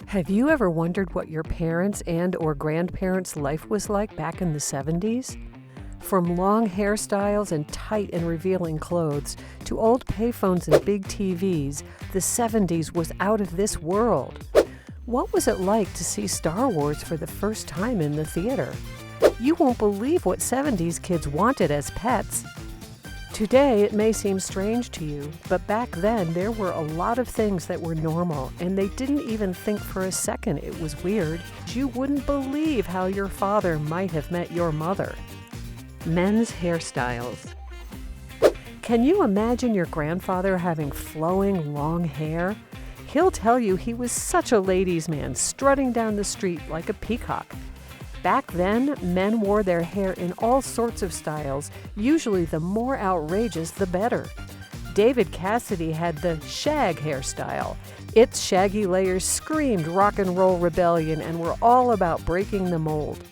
Have you ever wondered what your parents' and/or grandparents' life was like back in the 70s? From long hairstyles and tight and revealing clothes to old payphones and big TVs, the 70s was out of this world. What was it like to see Star Wars for the first time in the theater? You won't believe what 70s kids wanted as pets. Today, it may seem strange to you, but back then there were a lot of things that were normal, and they didn't even think for a second it was weird. You wouldn't believe how your father might have met your mother. Men's hairstyles. Can you imagine your grandfather having flowing, long hair? He'll tell you he was such a ladies' man, strutting down the street like a peacock. Back then, men wore their hair in all sorts of styles, usually the more outrageous the better. David Cassidy had the shag hairstyle. Its shaggy layers screamed rock and roll rebellion and were all about breaking the mold.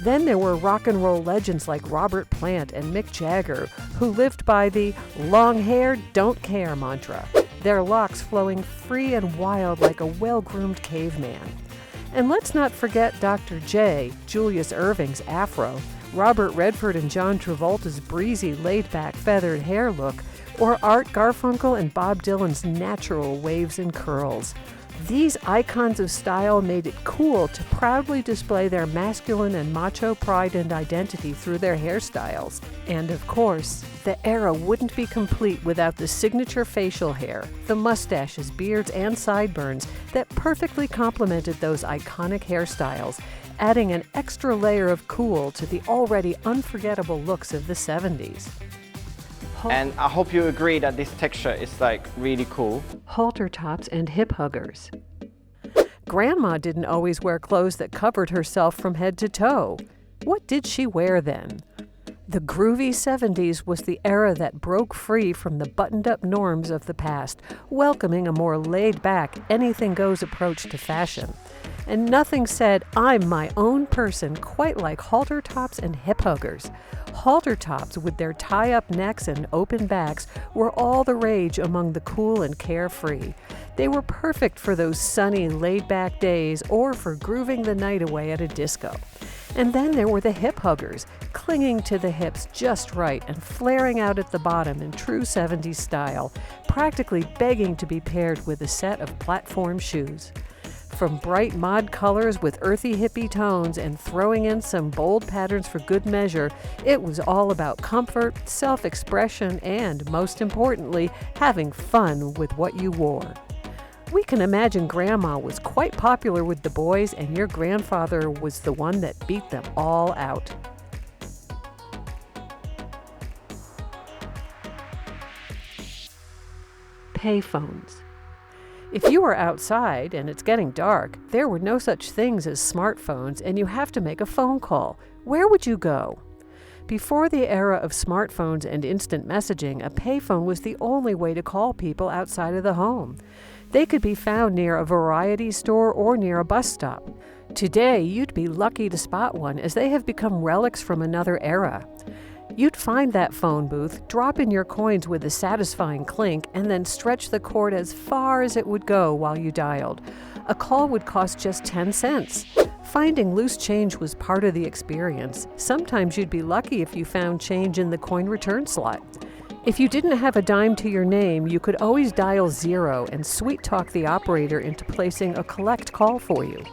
Then there were rock and roll legends like Robert Plant and Mick Jagger, who lived by the long hair, don't care mantra, their locks flowing free and wild like a well-groomed caveman. And let's not forget Dr. J, Julius Erving's afro, Robert Redford and John Travolta's breezy, laid-back, feathered hair look, or Art Garfunkel and Bob Dylan's natural waves and curls. These icons of style made it cool to proudly display their masculine and macho pride and identity through their hairstyles. And of course, the era wouldn't be complete without the signature facial hair, the mustaches, beards, and sideburns that perfectly complemented those iconic hairstyles, adding an extra layer of cool to the already unforgettable looks of the 70s. And I hope you agree that this texture is really cool. Halter tops and hip huggers. Grandma didn't always wear clothes that covered herself from head to toe. What did she wear then? The groovy 70s was the era that broke free from the buttoned-up norms of the past, welcoming a more laid-back, anything-goes approach to fashion. And nothing said, "I'm my own person," quite like halter tops and hip huggers. Halter tops, with their tie-up necks and open backs, were all the rage among the cool and carefree. They were perfect for those sunny, laid-back days or for grooving the night away at a disco. And then there were the hip huggers, clinging to the hips just right and flaring out at the bottom in true 70s style, practically begging to be paired with a set of platform shoes. From bright mod colors with earthy hippie tones and throwing in some bold patterns for good measure, it was all about comfort, self-expression, and, most importantly, having fun with what you wore. We can imagine Grandma was quite popular with the boys, and your grandfather was the one that beat them all out. Payphones. If you were outside and it's getting dark, there were no such things as smartphones, and you have to make a phone call. Where would you go? Before the era of smartphones and instant messaging, a payphone was the only way to call people outside of the home. They could be found near a variety store or near a bus stop. Today, you'd be lucky to spot one, as they have become relics from another era. You'd find that phone booth, drop in your coins with a satisfying clink, and then stretch the cord as far as it would go while you dialed. A call would cost just 10 cents. Finding loose change was part of the experience. Sometimes you'd be lucky if you found change in the coin return slot. If you didn't have a dime to your name, you could always dial 0 and sweet-talk the operator into placing a collect call for you.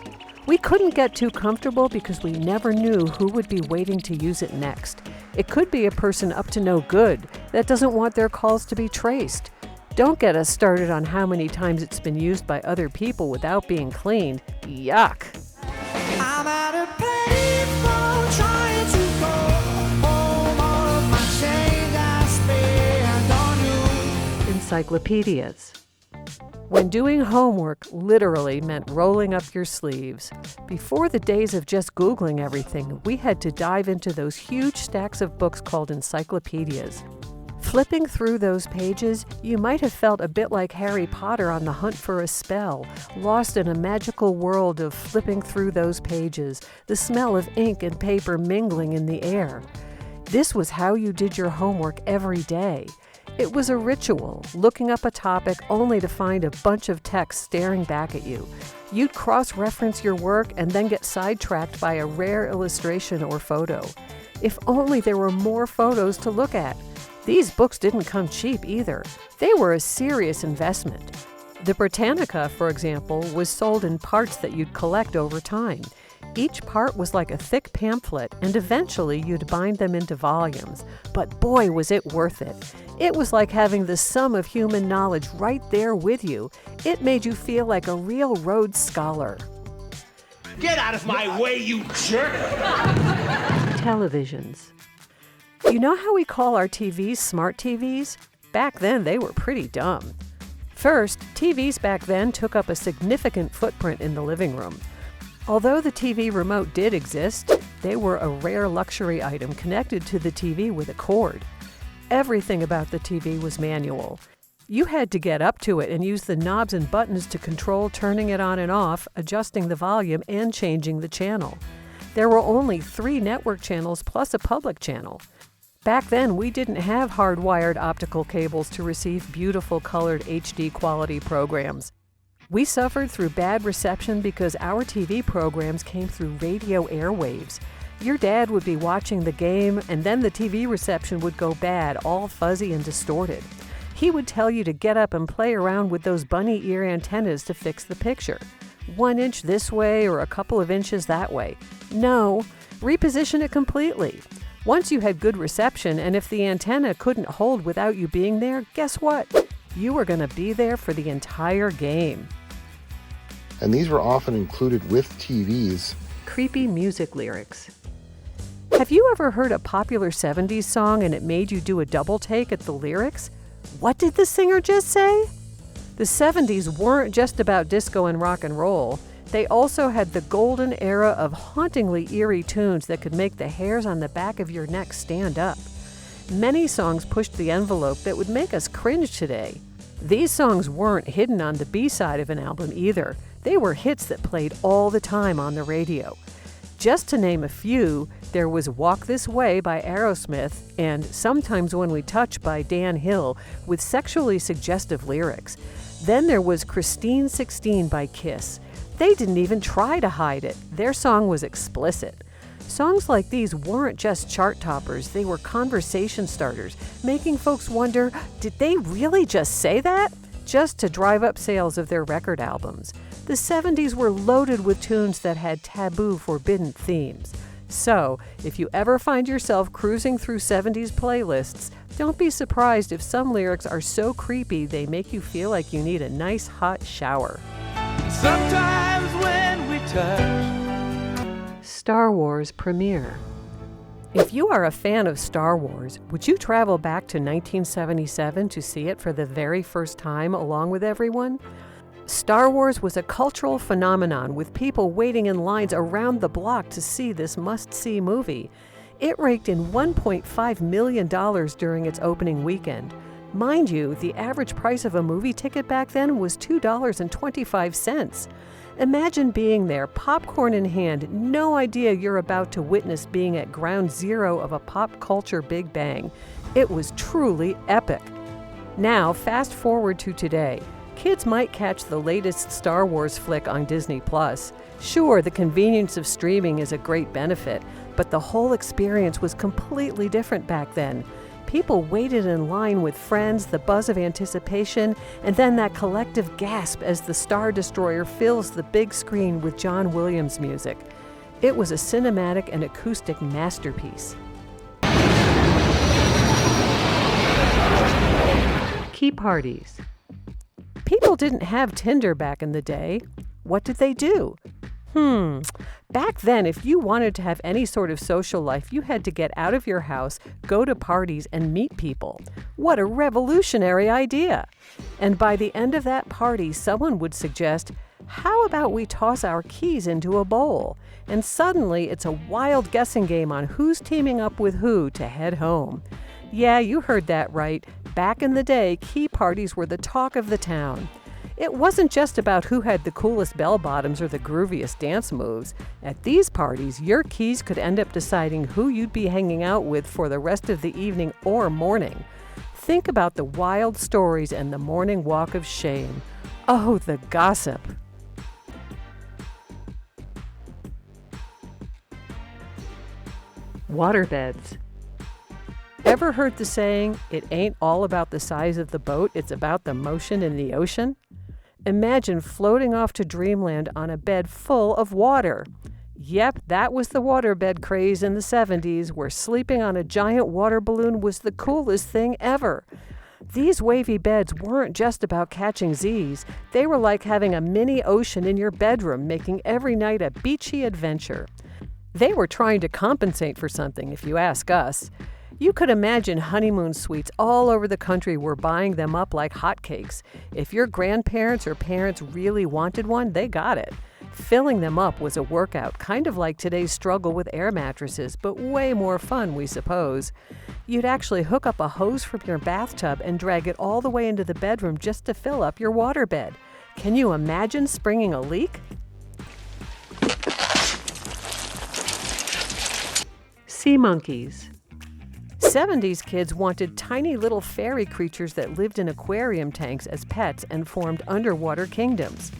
We couldn't get too comfortable because we never knew who would be waiting to use it next. It could be a person up to no good that doesn't want their calls to be traced. Don't get us started on how many times it's been used by other people without being cleaned. Yuck! I'm at a payphone trying to go home. All of my change I spend on you. Encyclopedias. When doing homework literally meant rolling up your sleeves. Before the days of just Googling everything, we had to dive into those huge stacks of books called encyclopedias. Flipping through those pages, you might have felt a bit like Harry Potter on the hunt for a spell, lost in a magical world of flipping through those pages, the smell of ink and paper mingling in the air. This was how you did your homework every day. It was a ritual, looking up a topic only to find a bunch of text staring back at you. You'd cross-reference your work and then get sidetracked by a rare illustration or photo. If only there were more photos to look at. These books didn't come cheap either. They were a serious investment. The Britannica, for example, was sold in parts that you'd collect over time. Each part was like a thick pamphlet, and eventually you'd bind them into volumes. But boy, was it worth it. It was like having the sum of human knowledge right there with you. It made you feel like a real Rhodes Scholar. Get out of my way, you jerk! Televisions. You know how we call our TVs smart TVs? Back then, they were pretty dumb. First, TVs back then took up a significant footprint in the living room. Although the TV remote did exist, they were a rare luxury item connected to the TV with a cord. Everything about the TV was manual. You had to get up to it and use the knobs and buttons to control turning it on and off, adjusting the volume, and changing the channel. There were only 3 network channels plus a public channel. Back then, we didn't have hardwired optical cables to receive beautiful colored HD quality programs. We suffered through bad reception because our TV programs came through radio airwaves. Your dad would be watching the game, and then the TV reception would go bad, all fuzzy and distorted. He would tell you to get up and play around with those bunny ear antennas to fix the picture. 1 inch this way or a couple of inches that way. No, reposition it completely. Once you had good reception, and if the antenna couldn't hold without you being there, guess what? You were going to be there for the entire game. And these were often included with TVs. Creepy music lyrics. Have you ever heard a popular 70s song and it made you do a double take at the lyrics? What did the singer just say? The 70s weren't just about disco and rock and roll. They also had the golden era of hauntingly eerie tunes that could make the hairs on the back of your neck stand up. Many songs pushed the envelope that would make us cringe today. These songs weren't hidden on the B-side of an album either. They were hits that played all the time on the radio. Just to name a few, there was Walk This Way by Aerosmith and Sometimes When We Touch by Dan Hill with sexually suggestive lyrics. Then there was Christine 16 by Kiss. They didn't even try to hide it. Their song was explicit. Songs like these weren't just chart toppers, they were conversation starters, making folks wonder, did they really just say that? Just to drive up sales of their record albums. The 70s were loaded with tunes that had taboo, forbidden themes. So, if you ever find yourself cruising through 70s playlists, don't be surprised if some lyrics are so creepy they make you feel like you need a nice hot shower. Sometimes when we touch. Star Wars premiere. If you are a fan of Star Wars, would you travel back to 1977 to see it for the very first time along with everyone? Star Wars was a cultural phenomenon with people waiting in lines around the block to see this must-see movie. It raked in $1.5 million during its opening weekend. Mind you, the average price of a movie ticket back then was $2.25. Imagine being there, popcorn in hand, no idea you're about to witness being at ground zero of a pop culture Big Bang. It was truly epic. Now, fast forward to today. Kids might catch the latest Star Wars flick on Disney+. Sure, the convenience of streaming is a great benefit, but the whole experience was completely different back then. People waited in line with friends, the buzz of anticipation, and then that collective gasp as the Star Destroyer fills the big screen with John Williams music. It was a cinematic and acoustic masterpiece. Key parties. People didn't have Tinder back in the day. What did they do? Back then, if you wanted to have any sort of social life, you had to get out of your house, go to parties, and meet people. What a revolutionary idea! And by the end of that party, someone would suggest, how about we toss our keys into a bowl? And suddenly, it's a wild guessing game on who's teaming up with who to head home. Yeah, you heard that right. Back in the day, key parties were the talk of the town. It wasn't just about who had the coolest bell-bottoms or the grooviest dance moves. At these parties, your keys could end up deciding who you'd be hanging out with for the rest of the evening or morning. Think about the wild stories and the morning walk of shame. Oh, the gossip! Waterbeds. Ever heard the saying, it ain't all about the size of the boat, it's about the motion in the ocean? Imagine floating off to dreamland on a bed full of water. Yep, that was the waterbed craze in the 70s, where sleeping on a giant water balloon was the coolest thing ever. These wavy beds weren't just about catching Z's. They were like having a mini ocean in your bedroom, making every night a beachy adventure. They were trying to compensate for something, if you ask us. You could imagine honeymoon suites all over the country were buying them up like hotcakes. If your grandparents or parents really wanted one, they got it. Filling them up was a workout, kind of like today's struggle with air mattresses, but way more fun, we suppose. You'd actually hook up a hose from your bathtub and drag it all the way into the bedroom just to fill up your waterbed. Can you imagine springing a leak? Sea monkeys. 70s kids wanted tiny little fairy creatures that lived in aquarium tanks as pets and formed underwater kingdoms.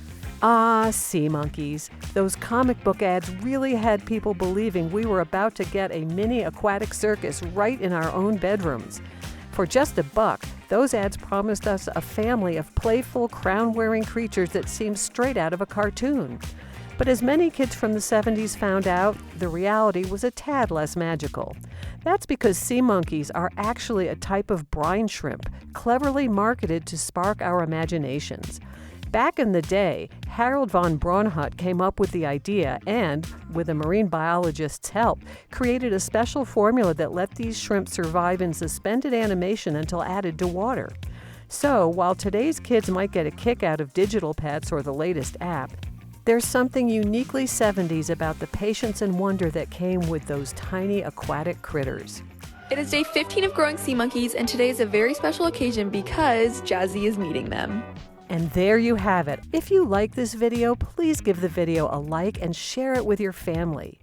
Ah, sea monkeys. Those comic book ads really had people believing we were about to get a mini aquatic circus right in our own bedrooms. For just $1, those ads promised us a family of playful, crown-wearing creatures that seemed straight out of a cartoon. But as many kids from the 70s found out, the reality was a tad less magical. That's because sea monkeys are actually a type of brine shrimp, cleverly marketed to spark our imaginations. Back in the day, Harold von Braunhut came up with the idea and, with a marine biologist's help, created a special formula that let these shrimp survive in suspended animation until added to water. So, while today's kids might get a kick out of digital pets or the latest app, there's something uniquely 70s about the patience and wonder that came with those tiny aquatic critters. It is day 15 of growing sea monkeys, and today is a very special occasion because Jazzy is meeting them. And there you have it. If you like this video, please give the video a like and share it with your family.